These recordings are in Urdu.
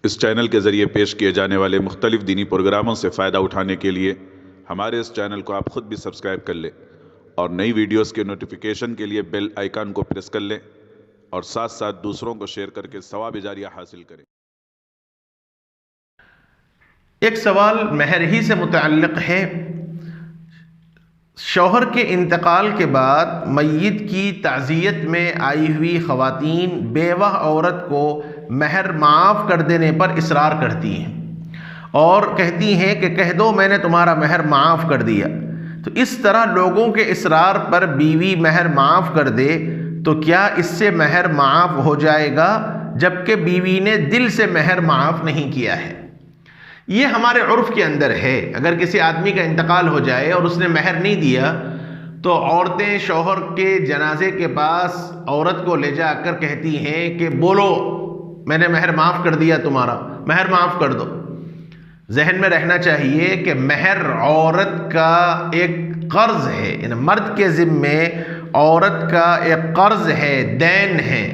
اس چینل کے ذریعے پیش کیے جانے والے مختلف دینی پروگراموں سے فائدہ اٹھانے کے لیے ہمارے اس چینل کو آپ خود بھی سبسکرائب کر لیں اور نئی ویڈیوز کے نوٹیفیکیشن کے لیے بیل آئیکن کو پریس کر لیں اور ساتھ ساتھ دوسروں کو شیئر کر کے ثواب جاریہ حاصل کریں۔ ایک سوال مہر ہی سے متعلق ہے۔ شوہر کے انتقال کے بعد میت کی تعزیت میں آئی ہوئی خواتین بیوہ عورت کو مہر معاف کر دینے پر اصرار کرتی ہیں اور کہتی ہیں کہ کہہ دو میں نے تمہارا مہر معاف کر دیا۔ تو اس طرح لوگوں کے اصرار پر بیوی مہر معاف کر دے تو کیا اس سے مہر معاف ہو جائے گا جبکہ بیوی نے دل سے مہر معاف نہیں کیا ہے؟ یہ ہمارے عرف کے اندر ہے۔ اگر کسی آدمی کا انتقال ہو جائے اور اس نے مہر نہیں دیا تو عورتیں شوہر کے جنازے کے پاس عورت کو لے جا کر کہتی ہیں کہ بولو میں نے مہر معاف کر دیا، تمہارا مہر معاف کر دو۔ ذہن میں رہنا چاہیے کہ مہر عورت کا ایک قرض ہے، یعنی مرد کے ذمے عورت کا ایک قرض ہے، دین ہے۔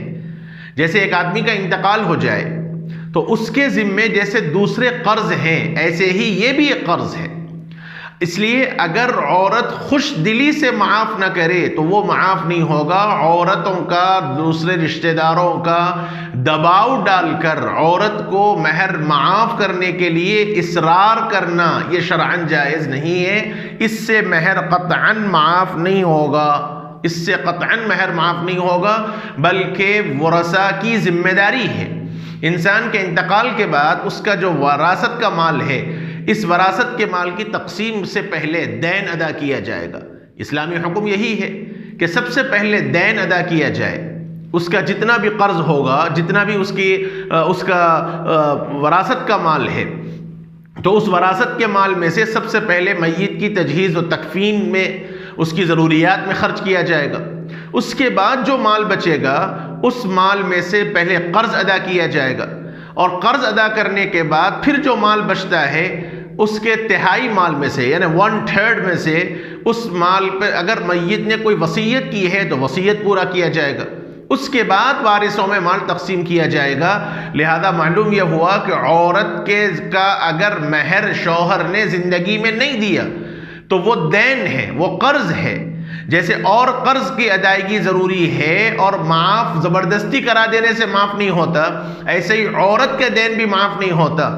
جیسے ایک آدمی کا انتقال ہو جائے تو اس کے ذمے جیسے دوسرے قرض ہیں ایسے ہی یہ بھی ایک قرض ہے۔ اس لیے اگر عورت خوش دلی سے معاف نہ کرے تو وہ معاف نہیں ہوگا۔ عورتوں کا دوسرے رشتہ داروں کا دباؤ ڈال کر عورت کو مہر معاف کرنے کے لیے اصرار کرنا یہ شرعاً جائز نہیں ہے۔ اس سے مہر قطعاً معاف نہیں ہوگا، اس سے قطعاً مہر معاف نہیں ہوگا، بلکہ ورثاء کی ذمہ داری ہے۔ انسان کے انتقال کے بعد اس کا جو وراثت کا مال ہے، اس وراثت کے مال کی تقسیم سے پہلے دین ادا کیا جائے گا۔ اسلامی حکم یہی ہے کہ سب سے پہلے دین ادا کیا جائے۔ اس کا جتنا بھی قرض ہوگا، جتنا بھی اس کا وراثت کا مال ہے، تو اس وراثت کے مال میں سے سب سے پہلے میت کی تجہیز و تکفین میں، اس کی ضروریات میں خرچ کیا جائے گا۔ اس کے بعد جو مال بچے گا اس مال میں سے پہلے قرض ادا کیا جائے گا، اور قرض ادا کرنے کے بعد پھر جو مال بچتا ہے اس کے تہائی مال میں سے، یعنی 1/3 میں سے اس مال پہ اگر میت نے کوئی وصیت کی ہے تو وصیت پورا کیا جائے گا۔ اس کے بعد وارثوں میں مال تقسیم کیا جائے گا۔ لہذا معلوم یہ ہوا کہ عورت کا اگر مہر شوہر نے زندگی میں نہیں دیا تو وہ دین ہے، وہ قرض ہے۔ جیسے اور قرض کی ادائیگی ضروری ہے اور معاف زبردستی کرا دینے سے معاف نہیں ہوتا، ایسے ہی عورت کے دین بھی معاف نہیں ہوتا۔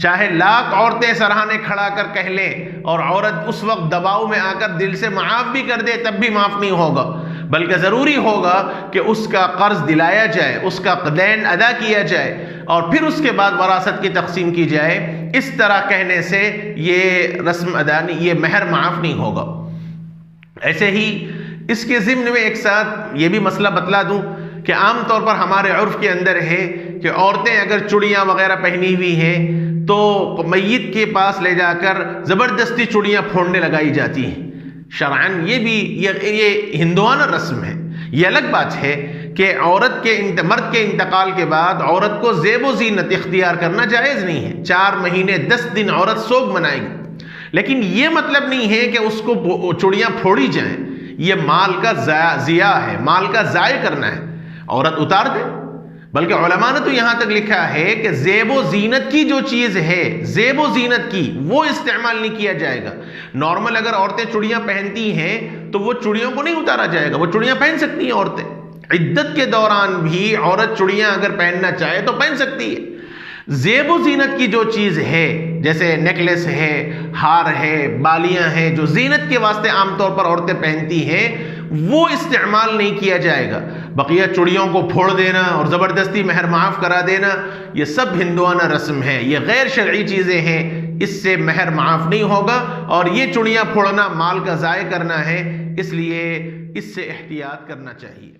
چاہے لاکھ عورتیں سرہانے کھڑا کر کہہ لیں اور عورت اس وقت دباؤ میں آ کر دل سے معاف بھی کر دے تب بھی معاف نہیں ہوگا، بلکہ ضروری ہوگا کہ اس کا قرض دلایا جائے، اس کا دین ادا کیا جائے اور پھر اس کے بعد وراثت کی تقسیم کی جائے۔ اس طرح کہنے سے یہ رسم ادا نہیں، یہ مہر معاف نہیں ہوگا۔ ایسے ہی اس کے ضمن میں ایک ساتھ یہ بھی مسئلہ بتلا دوں کہ عام طور پر ہمارے عرف کے اندر ہے کہ عورتیں اگر چوڑیاں وغیرہ پہنی ہوئی ہیں تو میت کے پاس لے جا کر زبردستی چوڑیاں پھوڑنے لگائی جاتی ہیں۔ شرعاً یہ ہندوانہ رسم ہے۔ یہ الگ بات ہے کہ مرد کے انتقال کے بعد عورت کو زیب و زینت اختیار کرنا جائز نہیں ہے۔ 4 مہینے 10 دن عورت سوگ منائے گی، لیکن یہ مطلب نہیں ہے کہ اس کو چوڑیاں پھوڑی جائیں۔ یہ مال کا ضیاع ہے، مال کا ضائع کرنا ہے، عورت اتار دے۔ بلکہ علماء نے تو یہاں تک لکھا ہے کہ زیب و زینت کی جو چیز ہے، زیب و زینت کی، وہ استعمال نہیں کیا جائے گا۔ نارمل اگر عورتیں چوڑیاں پہنتی ہیں تو وہ چوڑیوں کو نہیں اتارا جائے گا، وہ چوڑیاں پہن سکتی ہیں عورتیں۔ عدت کے دوران بھی عورت چوڑیاں اگر پہننا چاہے تو پہن سکتی ہے۔ زیب و زینت کی جو چیز ہے، جیسے نیکلیس ہے، ہار ہے، بالیاں ہیں، جو زینت کے واسطے عام طور پر عورتیں پہنتی ہیں، وہ استعمال نہیں کیا جائے گا۔ بقیہ چوڑیوں کو پھوڑ دینا اور زبردستی مہر معاف کرا دینا یہ سب ہندوانہ رسم ہے، یہ غیر شرعی چیزیں ہیں، اس سے مہر معاف نہیں ہوگا۔ اور یہ چوڑیاں پھوڑنا مال کا ضائع کرنا ہے، اس لیے اس سے احتیاط کرنا چاہیے۔